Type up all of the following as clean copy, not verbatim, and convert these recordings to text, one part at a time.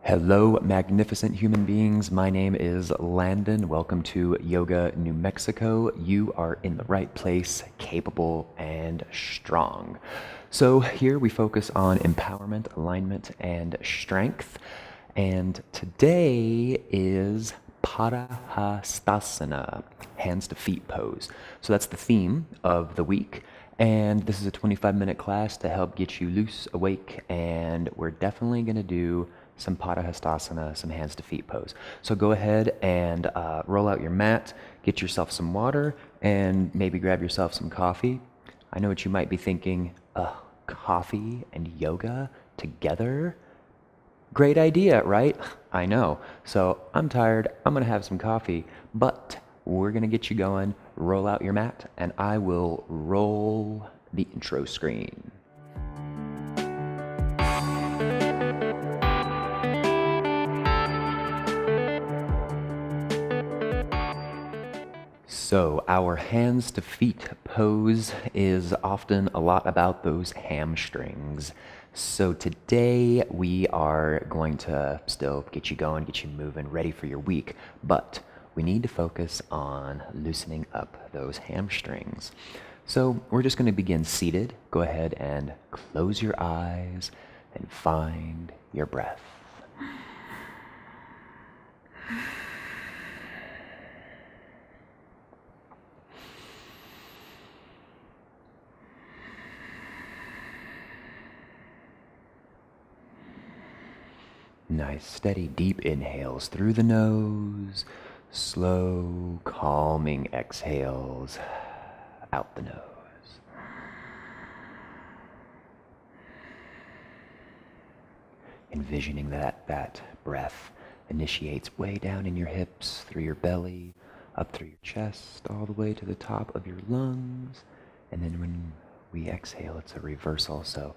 Hello, magnificent human beings. My name is Landon. Welcome to Yoga, New Mexico. You are in the right place, capable and strong. So here we focus on empowerment, alignment, and strength. And today is Padahastasana, hands to feet pose. So that's the theme of the week. And this is a 25-minute class to help get you loose, awake, and we're definitely going to do some Padahastasana, some hands to feet pose. So go ahead and roll out your mat, get yourself some water, and maybe grab yourself some coffee. I know what you might be thinking, coffee and yoga together? Great idea, right? I know. So I'm tired, I'm gonna have some coffee, but we're gonna get you going. Roll out your mat, and I will roll the intro screen. So our hands to feet pose is often a lot about those hamstrings. So today we are going to still get you going, get you moving, ready for your week, but we need to focus on loosening up those hamstrings. So we're just going to begin seated. Go ahead and close your eyes and find your breath. Nice, steady, deep inhales through the nose, slow, calming exhales out the nose. Envisioning that breath initiates way down in your hips, through your belly, up through your chest, all the way to the top of your lungs. And then when we exhale, it's a reversal, so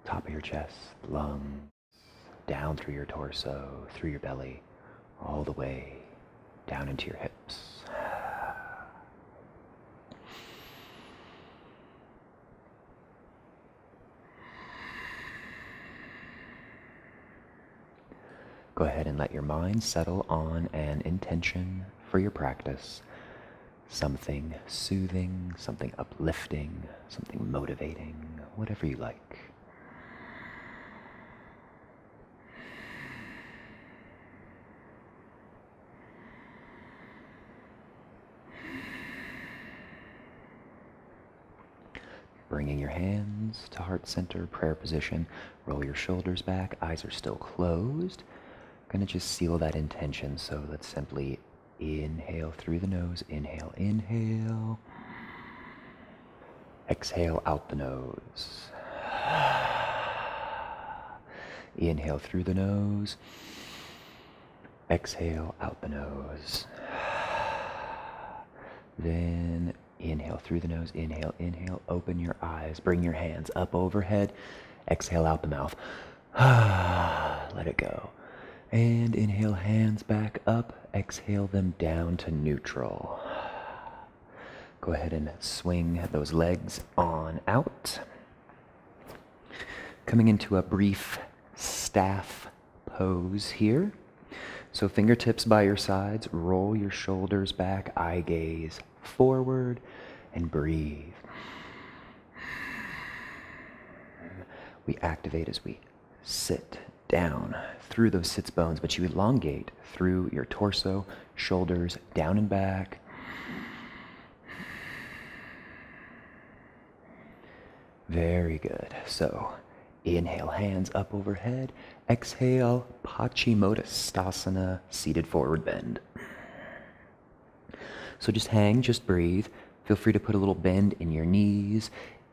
top of your chest, lungs, down through your torso, through your belly, all the way down into your hips. Go ahead and let your mind settle on an intention for your practice. Something soothing, something uplifting, something motivating, whatever you like. Bringing your hands to heart center, prayer position. Roll your shoulders back, eyes are still closed. Gonna just seal that intention, so let's simply inhale through the nose, inhale, inhale. Exhale out the nose. Inhale through the nose. Exhale out the nose. Then inhale through the nose, inhale, inhale, open your eyes, bring your hands up overhead, exhale out the mouth. Let it go. And inhale, hands back up, exhale them down to neutral. Go ahead and swing those legs on out. Coming into a brief staff pose here. So fingertips by your sides, roll your shoulders back, eye gaze forward, and breathe. We activate as we sit down through those sits bones, but you elongate through your torso, shoulders, down and back. Very good. So inhale, hands up overhead. Exhale, Padahastasana, seated forward bend. So just hang, just breathe. Feel free to put a little bend in your knees.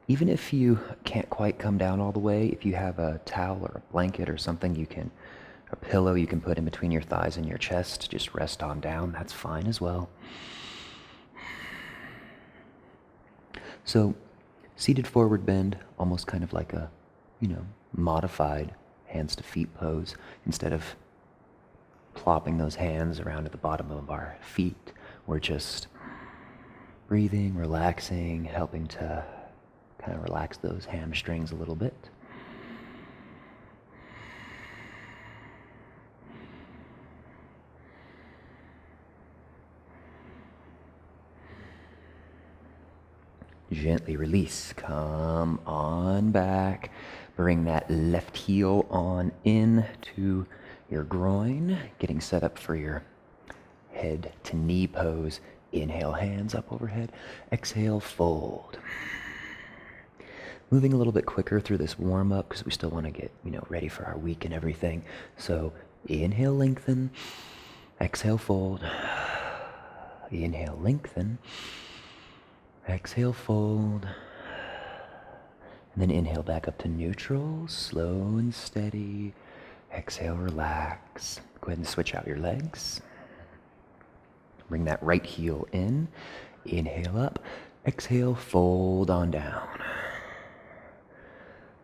Even if you can't quite come down all the way, if you have a towel or a blanket or something a pillow you can put in between your thighs and your chest, just rest on down, that's fine as well. So seated forward bend, almost kind of like a, modified hands to feet pose. Instead of plopping those hands around at the bottom of our feet, we're just breathing, relaxing, helping to kind of relax those hamstrings a little bit. Gently release. Come on back. Bring that left heel on in to your groin, getting set up for your head to knee pose. Inhale, hands up overhead. Exhale, fold. Moving a little bit quicker through this warm up because we still want to get, ready for our week and everything. So inhale, lengthen. Exhale, fold. Inhale, lengthen. Exhale, fold. And then inhale back up to neutral, slow and steady. Exhale, relax. Go ahead and switch out your legs. Bring that right heel in. Inhale up. Exhale, fold on down.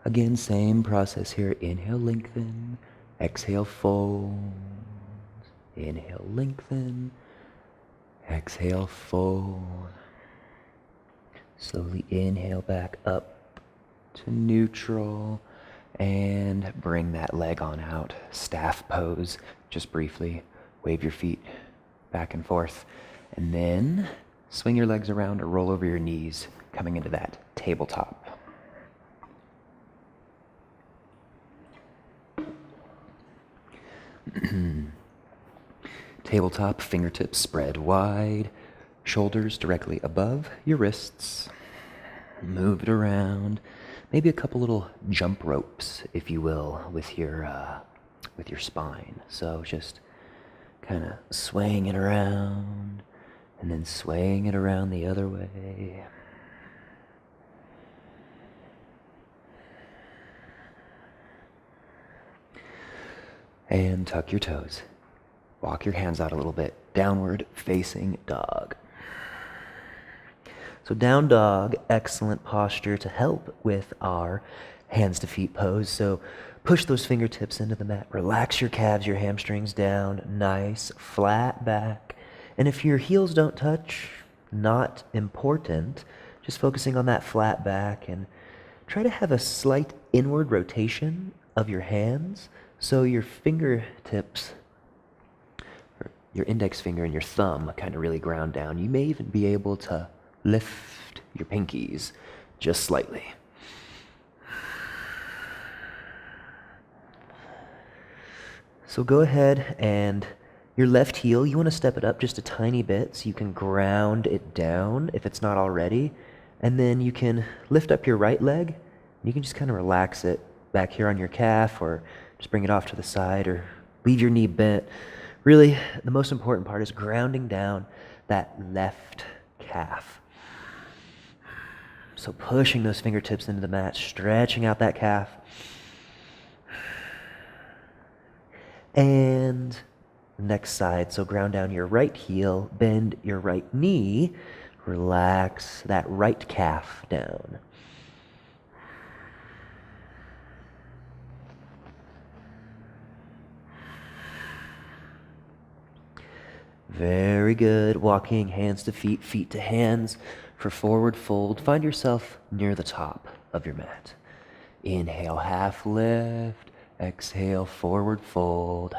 Again, same process here. Inhale, lengthen. Exhale, fold. Inhale, lengthen. Exhale, fold. Slowly inhale back up to neutral and bring that leg on out. Staff pose, just briefly. Wave your feet back and forth. And then swing your legs around or roll over your knees, coming into that tabletop. Tabletop, fingertips spread wide, shoulders directly above your wrists. Move it around. Maybe a couple little jump ropes, if you will, with your spine. So just kind of swaying it around and then swaying it around the other way. And tuck your toes. Walk your hands out a little bit. Downward facing dog. So down dog, excellent posture to help with our hands to feet pose. So push those fingertips into the mat. Relax your calves, your hamstrings down. Nice, flat back. And if your heels don't touch, not important. Just focusing on that flat back and try to have a slight inward rotation of your hands. So your fingertips, your index finger and your thumb kind of really ground down. You may even be able to lift your pinkies just slightly. So go ahead and your left heel, you want to step it up just a tiny bit so you can ground it down if it's not already. And then you can lift up your right leg. You can just kind of relax it back here on your calf or just bring it off to the side or leave your knee bent. Really, the most important part is grounding down that left calf. So pushing those fingertips into the mat, stretching out that calf. And next side, so ground down your right heel, bend your right knee, relax that right calf down. Very good. Walking hands to feet, feet to hands for forward fold. Find yourself near the top of your mat. Inhale, half lift. Exhale, forward fold.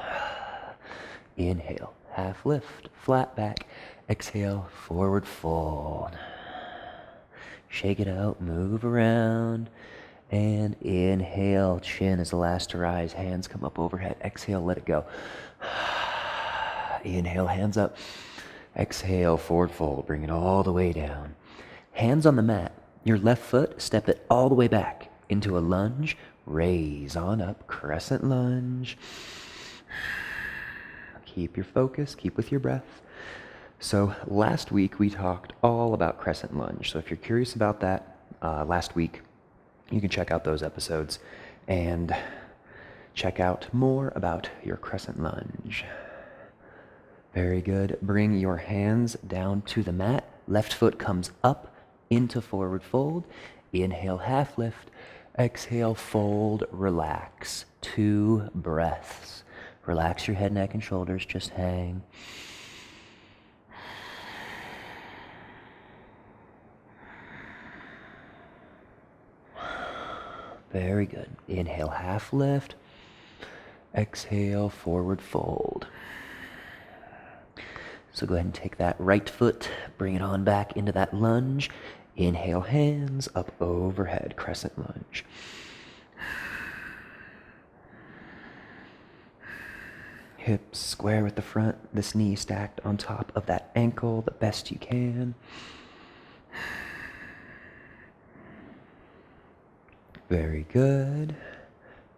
Inhale, half lift, flat back. Exhale, forward fold. Shake it out, move around. And inhale, chin is the last to rise. Hands come up overhead. Exhale, let it go. Inhale, hands up. Exhale, forward fold. Bring it all the way down. Hands on the mat. Your left foot, step it all the way back into a lunge. Raise on up, crescent lunge. Keep your focus, keep with your breath. So last week we talked all about crescent lunge. So if you're curious about that, last week, you can check out those episodes and check out more about your crescent lunge. Very good. Bring your hands down to the mat. Left foot comes up into forward fold. Inhale, half lift. Exhale, fold, relax. 2 breaths. Relax your head, neck, and shoulders. Just hang. Very good. Inhale, half lift. Exhale, forward fold. So go ahead and take that right foot, bring it on back into that lunge. Inhale, hands up overhead, crescent lunge. Hips square with the front, this knee stacked on top of that ankle the best you can. Very good.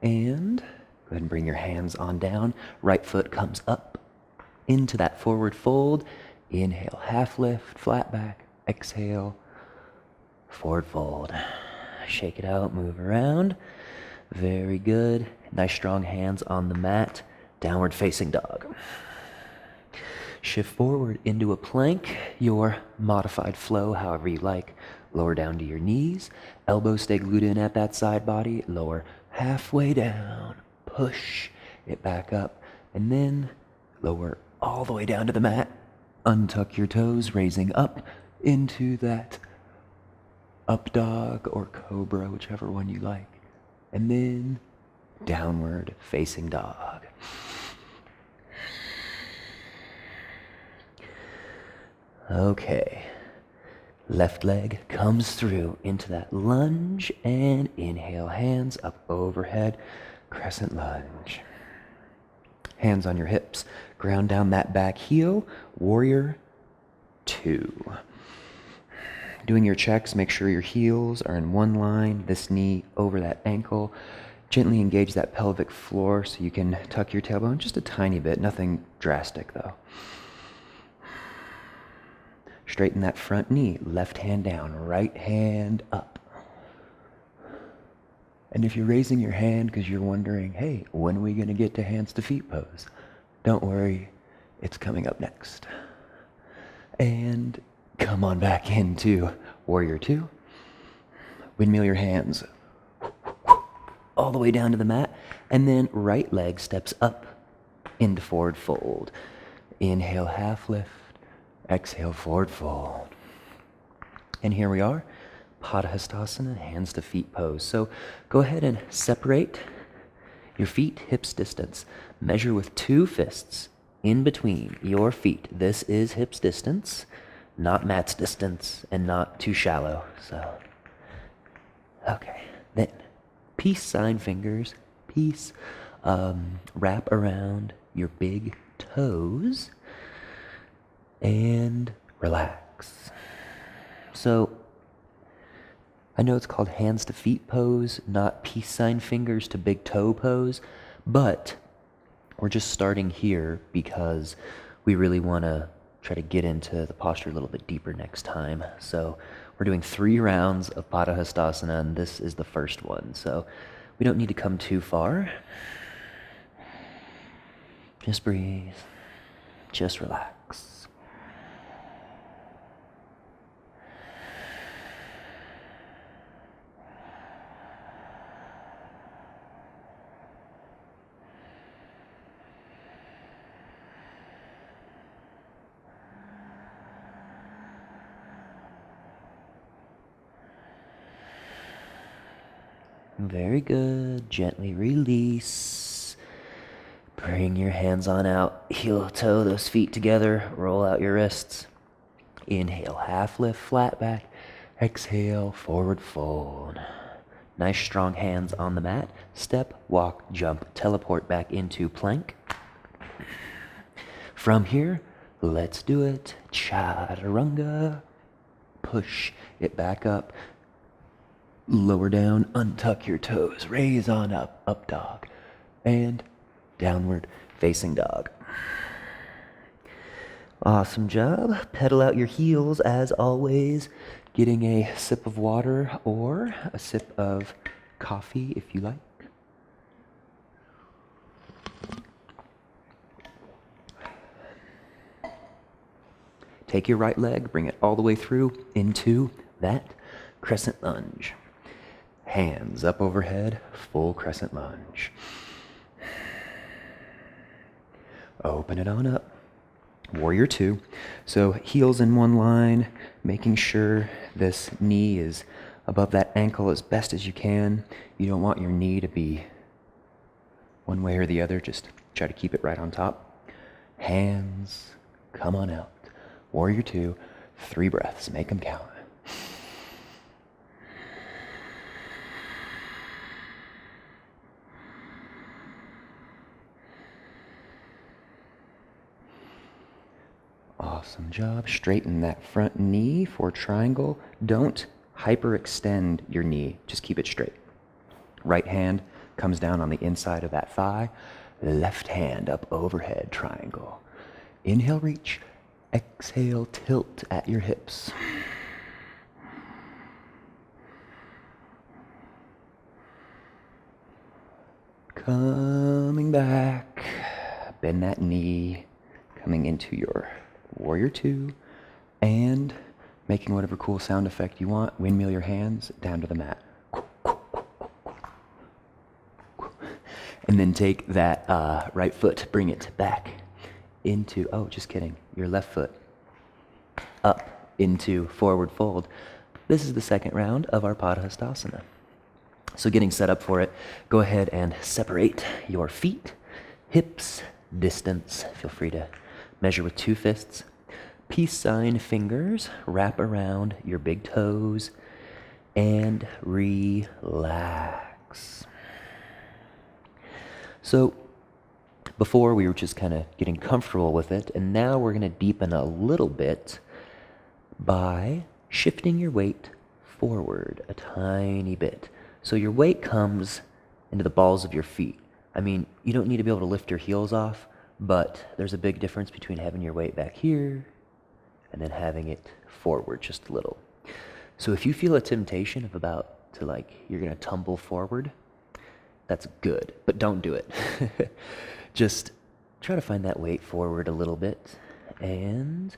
And go ahead and bring your hands on down. Right foot comes up into that forward fold. Inhale, half lift, flat back. Exhale, forward fold. Shake it out, move around. Very good. Nice strong hands on the mat. Downward facing dog. Shift forward into a plank, your modified flow, however you like. Lower down to your knees. Elbows stay glued in at that side body. Lower halfway down. Push it back up. And then lower all the way down to the mat. Untuck your toes, raising up into that up dog or cobra, whichever one you like. And then downward facing dog. Okay. Left leg comes through into that lunge and inhale, hands up overhead, crescent lunge. Hands on your hips, ground down that back heel, warrior 2. Doing your checks, make sure your heels are in one line, this knee over that ankle. Gently engage that pelvic floor so you can tuck your tailbone just a tiny bit, nothing drastic though. Straighten that front knee, left hand down, right hand up. And if you're raising your hand because you're wondering, hey, when are we going to get to hands to feet pose? Don't worry, it's coming up next. And come on back into warrior 2. Windmill your hands all the way down to the mat. And then right leg steps up into forward fold. Inhale, half lift. Exhale, forward fold. And here we are, Padahastasana, hands to feet pose. So go ahead and separate your feet hips distance. Measure with 2 fists in between your feet. This is hips distance, not mat's distance, and not too shallow. So, okay. Then, peace sign fingers, peace. Wrap around your big toes. And relax. So, I know it's called hands to feet pose, not peace sign fingers to big toe pose, but we're just starting here because we really want to try to get into the posture a little bit deeper next time. So we're doing 3 rounds of Padahastasana, and this is the first one. So we don't need to come too far. Just breathe. Just relax. Very good. Gently release. Bring your hands on out. Heel toe those feet together. Roll out your wrists. Inhale, half lift, flat back. Exhale, forward fold. Nice strong hands on the mat. Step, walk, jump, teleport back into plank. From here, let's do it. Chaturanga. Push it back up. Lower down, untuck your toes, raise on up, up dog, and downward facing dog. Awesome job. Pedal out your heels as always, getting a sip of water or a sip of coffee if you like. Take your right leg, bring it all the way through into that crescent lunge. Hands up overhead, full crescent lunge. Open it on up. Warrior 2. So heels in one line, making sure this knee is above that ankle as best as you can. You don't want your knee to be one way or the other. Just try to keep it right on top. Hands, come on out. Warrior 2, 3 breaths. Make them count. Awesome job. Straighten that front knee for triangle. Don't hyperextend your knee. Just keep it straight. Right hand comes down on the inside of that thigh. Left hand up overhead, triangle. Inhale, reach. Exhale, tilt at your hips. Coming back. Bend that knee. Coming into your warrior two. And making whatever cool sound effect you want. Windmill your hands down to the mat. And then take that right foot, bring it back into, oh, just kidding, your left foot up into forward fold. This is the second round of our Padahastasana. So getting set up for it, go ahead and separate your feet, hips, distance. Feel free to measure with 2 fists. Peace sign fingers, wrap around your big toes, and relax. So before we were just kind of getting comfortable with it, and now we're going to deepen a little bit by shifting your weight forward a tiny bit. So your weight comes into the balls of your feet. I mean, you don't need to be able to lift your heels off, but there's a big difference between having your weight back here and then having it forward just a little. So if you feel a temptation of about to you're going to tumble forward, that's good, but don't do it. Just try to find that weight forward a little bit, and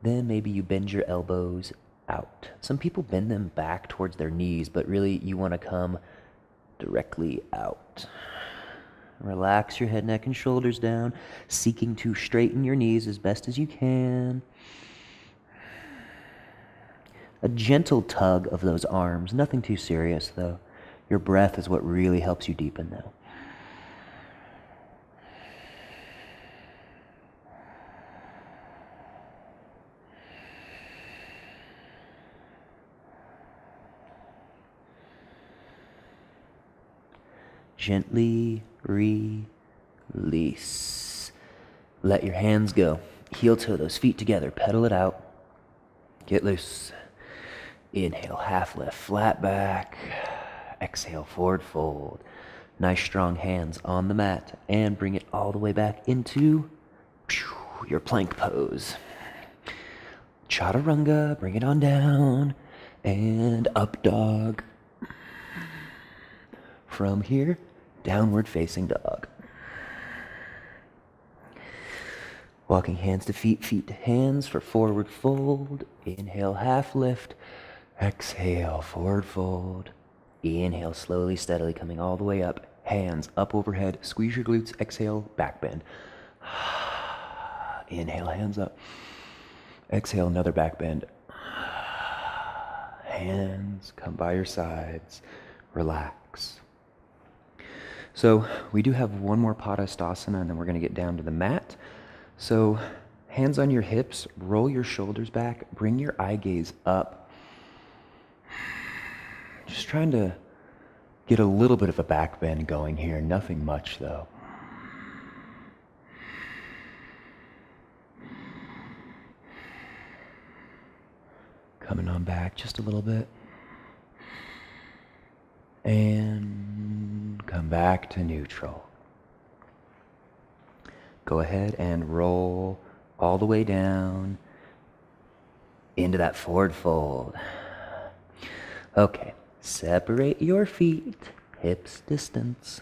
then maybe you bend your elbows out. Some people bend them back towards their knees, but really you want to come directly out. Relax your head, neck, and shoulders down, seeking to straighten your knees as best as you can. A gentle tug of those arms, nothing too serious though. Your breath is what really helps you deepen now. Gently release. Let your hands go. Heel toe those feet together. Pedal it out. Get loose. Inhale, half lift, flat back. Exhale, forward fold. Nice strong hands on the mat, and bring it all the way back into your plank pose. Chaturanga, bring it on down, and up dog. From here, downward facing dog. Walking hands to feet, feet to hands for forward fold. Inhale, half lift. Exhale, forward fold. Inhale, slowly, steadily, coming all the way up. Hands up overhead. Squeeze your glutes. Exhale, back bend. Inhale, hands up. Exhale, another back bend. Hands come by your sides. Relax. So we do have one more Padahastasana, and then we're going to get down to the mat. So hands on your hips. Roll your shoulders back. Bring your eye gaze up. Just trying to get a little bit of a back bend going here. Nothing much though. Coming on back just a little bit. And come back to neutral. Go ahead and roll all the way down into that forward fold. Okay. Separate your feet, hips distance.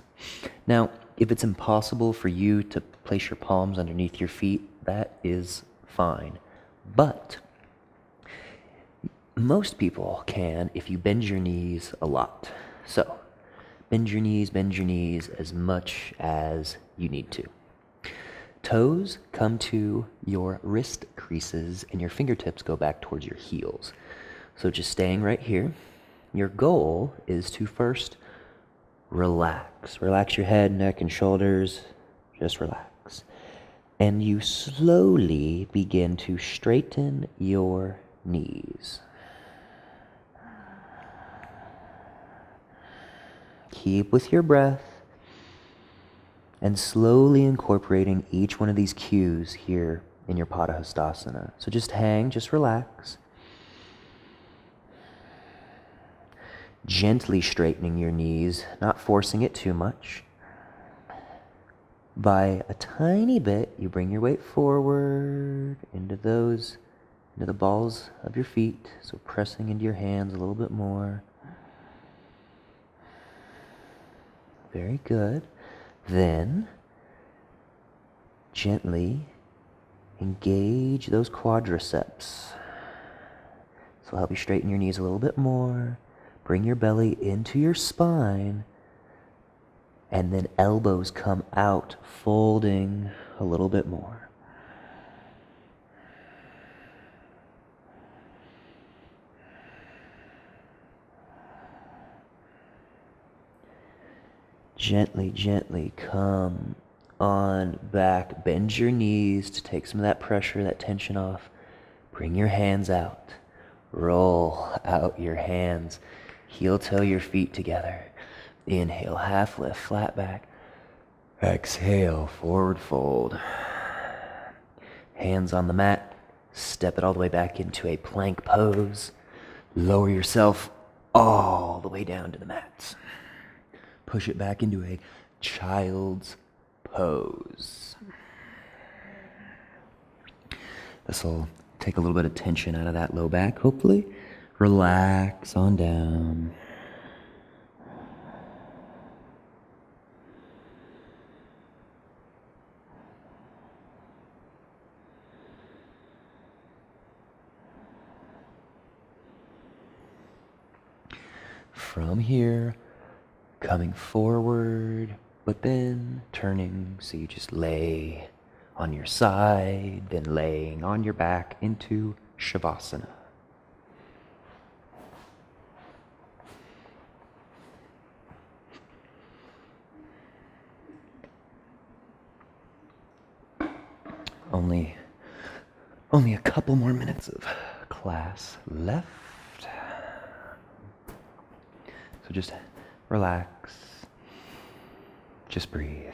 Now, if it's impossible for you to place your palms underneath your feet, that is fine. But most people can if you bend your knees a lot. So, bend your knees as much as you need to. Toes come to your wrist creases and your fingertips go back towards your heels. So just staying right here. Your goal is to first relax. Relax your head, neck, and shoulders. Just relax. And you slowly begin to straighten your knees. Keep with your breath and slowly incorporating each one of these cues here in your Padahastasana. So just hang, just relax. Gently straightening your knees, not forcing it too much. By a tiny bit, you bring your weight forward into the balls of your feet. So pressing into your hands a little bit more. Very good. Then, gently engage those quadriceps. So it'll help you straighten your knees a little bit more. Bring your belly into your spine. And then elbows come out, folding a little bit more. Gently, gently come on back. Bend your knees to take some of that pressure, that tension off. Bring your hands out. Roll out your hands. Heel toe your feet together. Inhale, half lift, flat back. Exhale, forward fold. Hands on the mat. Step it all the way back into a plank pose. Lower yourself all the way down to the mat. Push it back into a child's pose. This will take a little bit of tension out of that low back, hopefully. Relax on down. From here, coming forward, but then turning, so you just lay on your side, then laying on your back into Savasana. Only a couple more minutes of class left. So just relax, just breathe.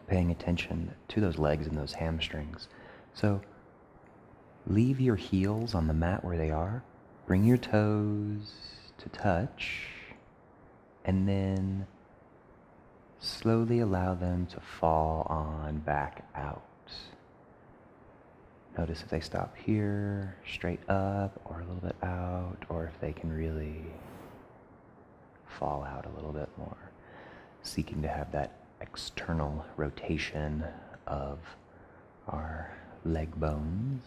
Paying attention to those legs and those hamstrings. So leave your heels on the mat where they are. Bring your toes to touch. And then slowly allow them to fall on back out. Notice if they stop here, straight up, or a little bit out, or if they can really fall out a little bit more. Seeking to have that external rotation of our leg bones.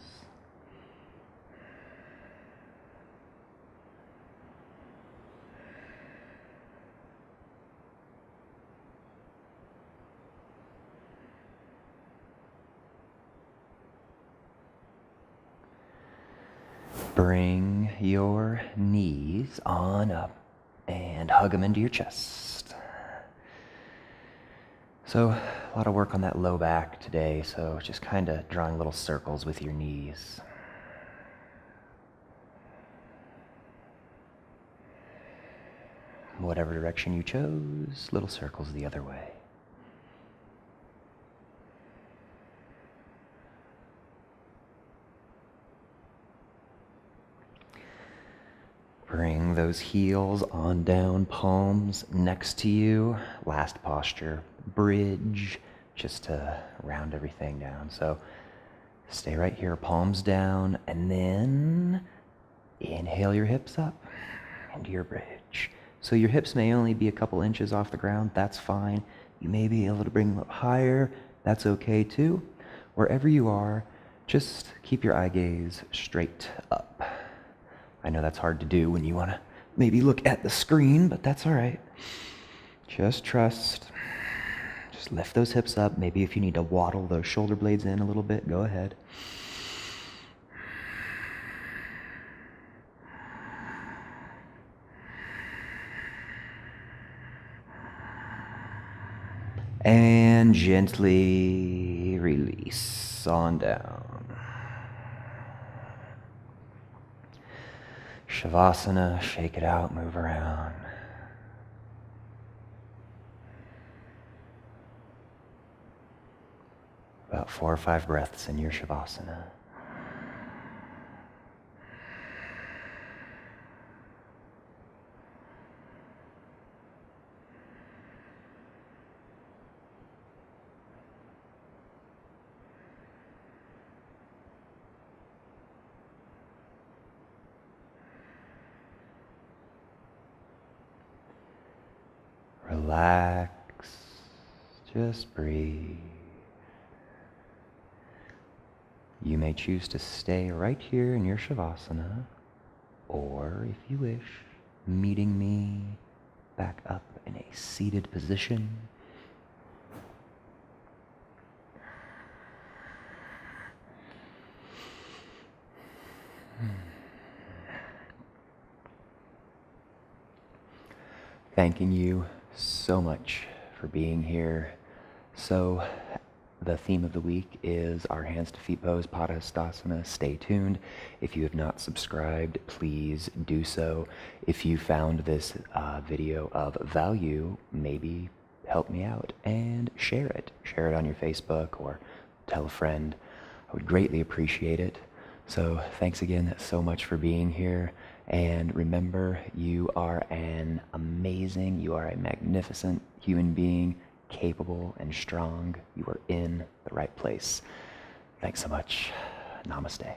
Bring your knees on up and hug them into your chest. So a lot of work on that low back today, so just kind of drawing little circles with your knees. Whatever direction you chose, little circles the other way. Bring those heels on down, palms next to you. Last posture, bridge, just to round everything down. So stay right here, palms down, and then inhale your hips up into your bridge. So your hips may only be a couple inches off the ground, that's fine. You may be able to bring them up higher, that's okay too. Wherever you are, just keep your eye gaze straight up. I know that's hard to do when you want to maybe look at the screen, but that's all right. Just trust. Just lift those hips up. Maybe if you need to waddle those shoulder blades in a little bit, go ahead. And gently release on down. Shavasana, shake it out, move around. About 4 or 5 breaths in your Shavasana. Relax, just breathe. You may choose to stay right here in your Shavasana, or if you wish, meeting me back up in a seated position. Thanking you so much for being here. So the theme of the week is our hands to feet pose, Padahastasana. Stay tuned. If you have not subscribed, please do so. If you found this video of value, maybe help me out and share it. Share it on your Facebook or tell a friend. I would greatly appreciate it. So thanks again so much for being here. And remember, you are an amazing, you are a magnificent human being, capable and strong. You are in the right place. Thanks so much. Namaste.